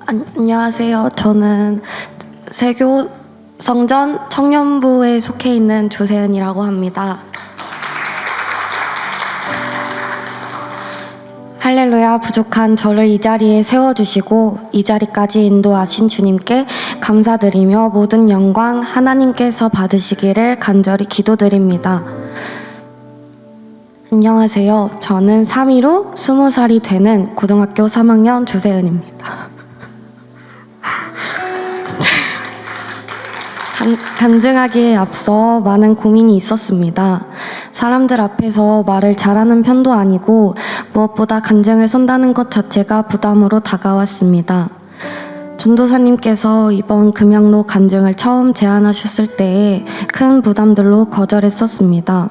안녕하세요. 저는 세교 성전 청년부에 속해 있는 조세은이라고 합니다. 할렐루야. 부족한 저를 이 자리에 세워주시고 이 자리까지 인도하신 주님께 감사드리며 모든 영광 하나님께서 받으시기를 간절히 기도드립니다. 안녕하세요. 저는 3일 후 20살이 되는 고등학교 3학년 조세은입니다. 간증하기에 앞서 많은 고민이 있었습니다. 사람들 앞에서 말을 잘하는 편도 아니고 무엇보다 간증을 선다는 것 자체가 부담으로 다가왔습니다. 전도사님께서 이번 금양로 간증을 처음 제안하셨을 때에 큰 부담들로 거절했었습니다.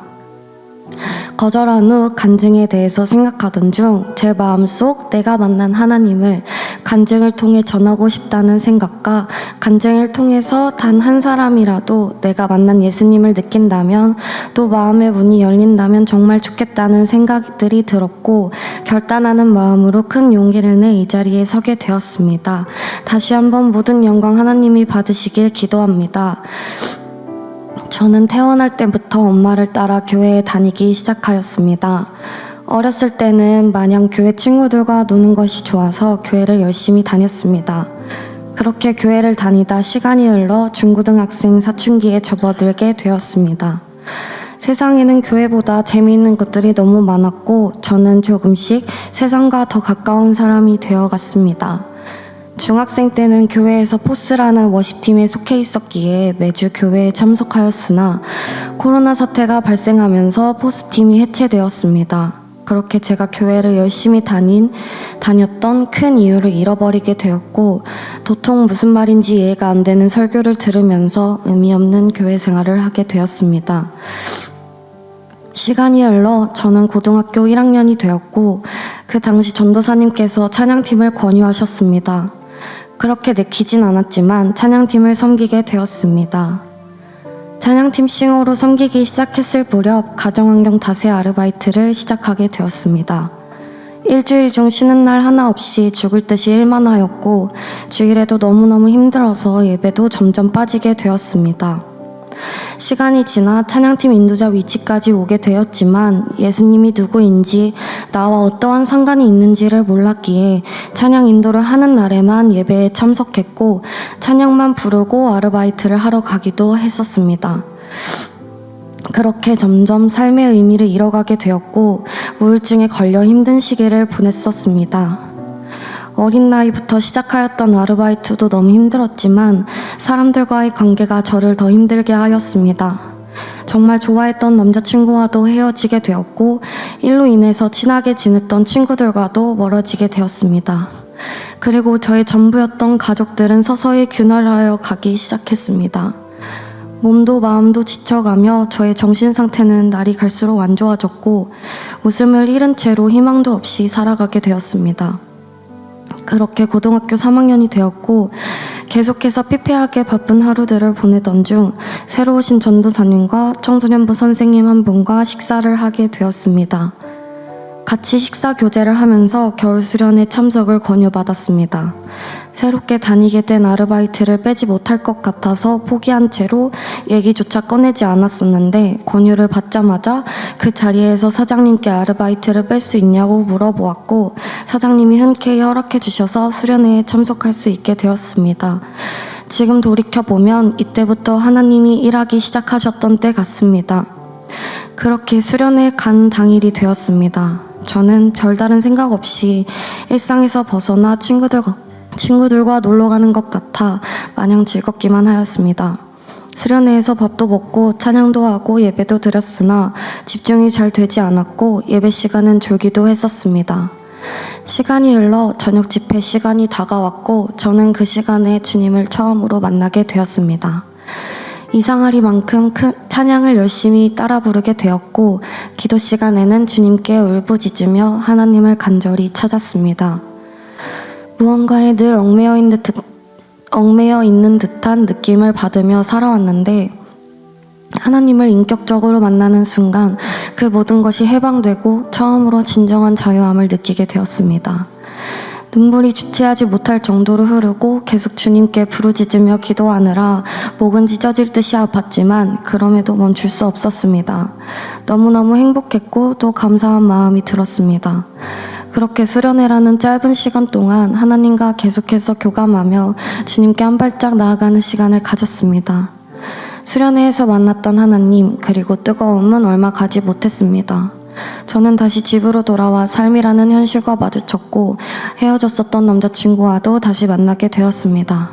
거절한 후 간증에 대해서 생각하던 중 제 마음속 내가 만난 하나님을 간증을 통해 전하고 싶다는 생각과 간증을 통해서 단 한 사람이라도 내가 만난 예수님을 느낀다면 또 마음의 문이 열린다면 정말 좋겠다는 생각들이 들었고 결단하는 마음으로 큰 용기를 내 이 자리에 서게 되었습니다. 다시 한번 모든 영광 하나님이 받으시길 기도합니다. 저는 태어날 때부터 엄마를 따라 교회에 다니기 시작하였습니다. 어렸을 때는 마냥 교회 친구들과 노는 것이 좋아서 교회를 열심히 다녔습니다. 그렇게 교회를 다니다 시간이 흘러 중고등학생 사춘기에 접어들게 되었습니다. 세상에는 교회보다 재미있는 것들이 너무 많았고 저는 조금씩 세상과 더 가까운 사람이 되어갔습니다. 중학생 때는 교회에서 포스라는 워십팀에 속해 있었기에 매주 교회에 참석하였으나 코로나 사태가 발생하면서 포스팀이 해체되었습니다. 그렇게 제가 교회를 열심히 다녔던 큰 이유를 잃어버리게 되었고 도통 무슨 말인지 이해가 안 되는 설교를 들으면서 의미 없는 교회 생활을 하게 되었습니다. 시간이 흘러 저는 고등학교 1학년이 되었고 그 당시 전도사님께서 찬양팀을 권유하셨습니다. 그렇게 내키진 않았지만 찬양팀을 섬기게 되었습니다. 찬양팀 싱어로 섬기기 시작했을 무렵 가정환경 다세 아르바이트를 시작하게 되었습니다. 일주일 중 쉬는 날 하나 없이 죽을 듯이 일만 하였고 주일에도 너무너무 힘들어서 예배도 점점 빠지게 되었습니다. 시간이 지나 찬양팀 인도자 위치까지 오게 되었지만 예수님이 누구인지 나와 어떠한 상관이 있는지를 몰랐기에 찬양 인도를 하는 날에만 예배에 참석했고 찬양만 부르고 아르바이트를 하러 가기도 했었습니다. 그렇게 점점 삶의 의미를 잃어가게 되었고 우울증에 걸려 힘든 시기를 보냈었습니다. 어린 나이부터 시작하였던 아르바이트도 너무 힘들었지만 사람들과의 관계가 저를 더 힘들게 하였습니다. 정말 좋아했던 남자친구와도 헤어지게 되었고 일로 인해서 친하게 지냈던 친구들과도 멀어지게 되었습니다. 그리고 저의 전부였던 가족들은 서서히 균열하여 가기 시작했습니다. 몸도 마음도 지쳐가며 저의 정신 상태는 날이 갈수록 안 좋아졌고 웃음을 잃은 채로 희망도 없이 살아가게 되었습니다. 그렇게 고등학교 3학년이 되었고 계속해서 피폐하게 바쁜 하루들을 보내던 중 새로 오신 전도사님과 청소년부 선생님 한 분과 식사를 하게 되었습니다. 같이 식사 교제를 하면서 겨울 수련회 참석을 권유받았습니다. 새롭게 다니게 된 아르바이트를 빼지 못할 것 같아서 포기한 채로 얘기조차 꺼내지 않았었는데 권유를 받자마자 그 자리에서 사장님께 아르바이트를 뺄 수 있냐고 물어보았고 사장님이 흔쾌히 허락해 주셔서 수련회에 참석할 수 있게 되었습니다. 지금 돌이켜보면 이때부터 하나님이 일하기 시작하셨던 때 같습니다. 그렇게 수련회에 간 당일이 되었습니다. 저는 별다른 생각 없이 일상에서 벗어나 친구들과 놀러 가는 것 같아 마냥 즐겁기만 하였습니다. 수련회에서 밥도 먹고 찬양도 하고 예배도 드렸으나 집중이 잘 되지 않았고 예배 시간은 졸기도 했었습니다. 시간이 흘러 저녁 집회 시간이 다가왔고 저는 그 시간에 주님을 처음으로 만나게 되었습니다. 이상하리만큼 큰 찬양을 열심히 따라 부르게 되었고 기도 시간에는 주님께 울부짖으며 하나님을 간절히 찾았습니다. 무언가에 늘 얽매여 있는 듯한 느낌을 받으며 살아왔는데 하나님을 인격적으로 만나는 순간 그 모든 것이 해방되고 처음으로 진정한 자유함을 느끼게 되었습니다. 눈물이 주체하지 못할 정도로 흐르고 계속 주님께 부르짖으며 기도하느라 목은 찢어질 듯이 아팠지만 그럼에도 멈출 수 없었습니다. 너무너무 행복했고 또 감사한 마음이 들었습니다. 그렇게 수련회라는 짧은 시간 동안 하나님과 계속해서 교감하며 주님께 한 발짝 나아가는 시간을 가졌습니다. 수련회에서 만났던 하나님 그리고 뜨거움은 얼마 가지 못했습니다. 저는 다시 집으로 돌아와 삶이라는 현실과 마주쳤고 헤어졌었던 남자친구와도 다시 만나게 되었습니다.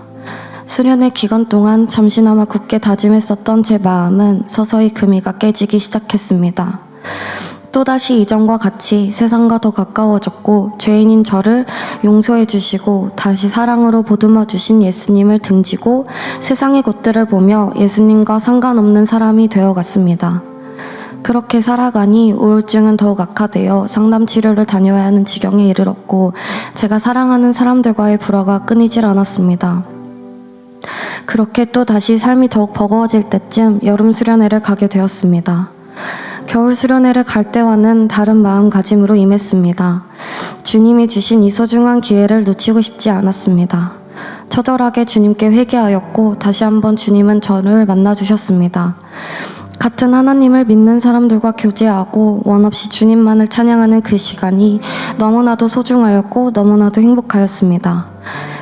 수련회 기간 동안 잠시나마 굳게 다짐했었던 제 마음은 서서히 금이가 깨지기 시작했습니다. 또다시 이전과 같이 세상과 더 가까워졌고 죄인인 저를 용서해 주시고 다시 사랑으로 보듬어 주신 예수님을 등지고 세상의 것들을 보며 예수님과 상관없는 사람이 되어갔습니다. 그렇게 살아가니 우울증은 더욱 악화되어 상담 치료를 다녀야 하는 지경에 이르렀고 제가 사랑하는 사람들과의 불화가 끊이질 않았습니다. 그렇게 또 다시 삶이 더욱 버거워질 때쯤 여름 수련회를 가게 되었습니다. 겨울 수련회를 갈 때와는 다른 마음가짐으로 임했습니다. 주님이 주신 이 소중한 기회를 놓치고 싶지 않았습니다. 처절하게 주님께 회개하였고 다시 한번 주님은 저를 만나주셨습니다. 같은 하나님을 믿는 사람들과 교제하고 원없이 주님만을 찬양하는 그 시간이 너무나도 소중하였고 너무나도 행복하였습니다.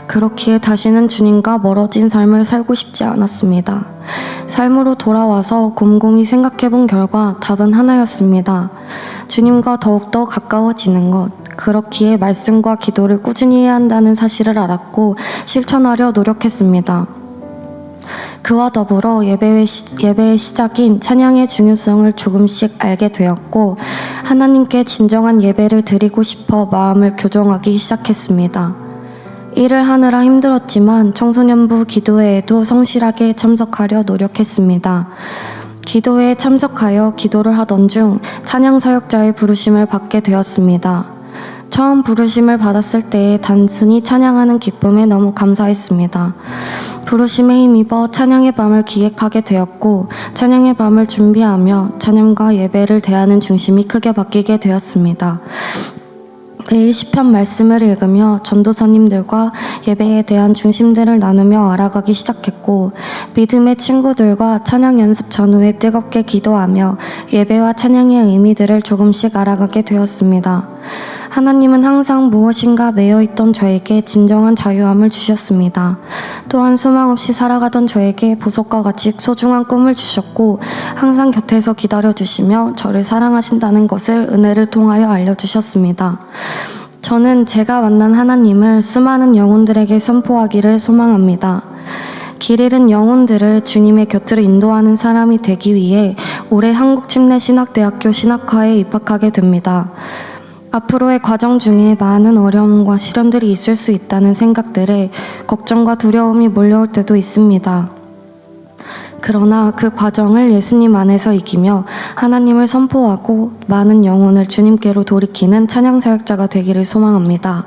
그렇기에 다시는 주님과 멀어진 삶을 살고 싶지 않았습니다. 삶으로 돌아와서 곰곰이 생각해본 결과 답은 하나였습니다. 주님과 더욱더 가까워지는 것. 그렇기에 말씀과 기도를 꾸준히 해야 한다는 사실을 알았고 실천하려 노력했습니다. 그와 더불어 예배의 시작인 찬양의 중요성을 조금씩 알게 되었고 하나님께 진정한 예배를 드리고 싶어 마음을 교정하기 시작했습니다. 일을 하느라 힘들었지만 청소년부 기도회에도 성실하게 참석하려 노력했습니다. 기도회에 참석하여 기도를 하던 중 찬양사역자의 부르심을 받게 되었습니다. 처음 부르심을 받았을 때에 단순히 찬양하는 기쁨에 너무 감사했습니다. 부르심에 힘입어 찬양의 밤을 기획하게 되었고 찬양의 밤을 준비하며 찬양과 예배를 대하는 중심이 크게 바뀌게 되었습니다. 매일 시편 말씀을 읽으며 전도사님들과 예배에 대한 중심들을 나누며 알아가기 시작했고 믿음의 친구들과 찬양 연습 전후에 뜨겁게 기도하며 예배와 찬양의 의미들을 조금씩 알아가게 되었습니다. 하나님은 항상 무엇인가 매여있던 저에게 진정한 자유함을 주셨습니다. 또한 소망 없이 살아가던 저에게 보석과 같이 소중한 꿈을 주셨고 항상 곁에서 기다려주시며 저를 사랑하신다는 것을 은혜를 통하여 알려주셨습니다. 저는 제가 만난 하나님을 수많은 영혼들에게 선포하기를 소망합니다. 길 잃은 영혼들을 주님의 곁으로 인도하는 사람이 되기 위해 올해 한국침례신학대학교 신학과에 입학하게 됩니다. 앞으로의 과정 중에 많은 어려움과 시련들이 있을 수 있다는 생각들에 걱정과 두려움이 몰려올 때도 있습니다. 그러나 그 과정을 예수님 안에서 이기며 하나님을 선포하고 많은 영혼을 주님께로 돌이키는 찬양사역자가 되기를 소망합니다.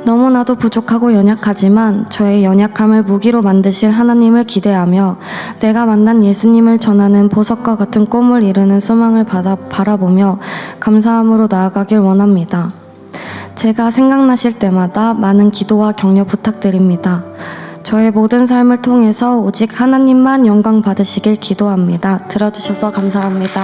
너무나도 부족하고 연약하지만 저의 연약함을 무기로 만드실 하나님을 기대하며 내가 만난 예수님을 전하는 보석과 같은 꿈을 이루는 소망을 바라보며 감사함으로 나아가길 원합니다. 제가 생각나실 때마다 많은 기도와 격려 부탁드립니다. 저의 모든 삶을 통해서 오직 하나님만 영광 받으시길 기도합니다. 들어주셔서 감사합니다.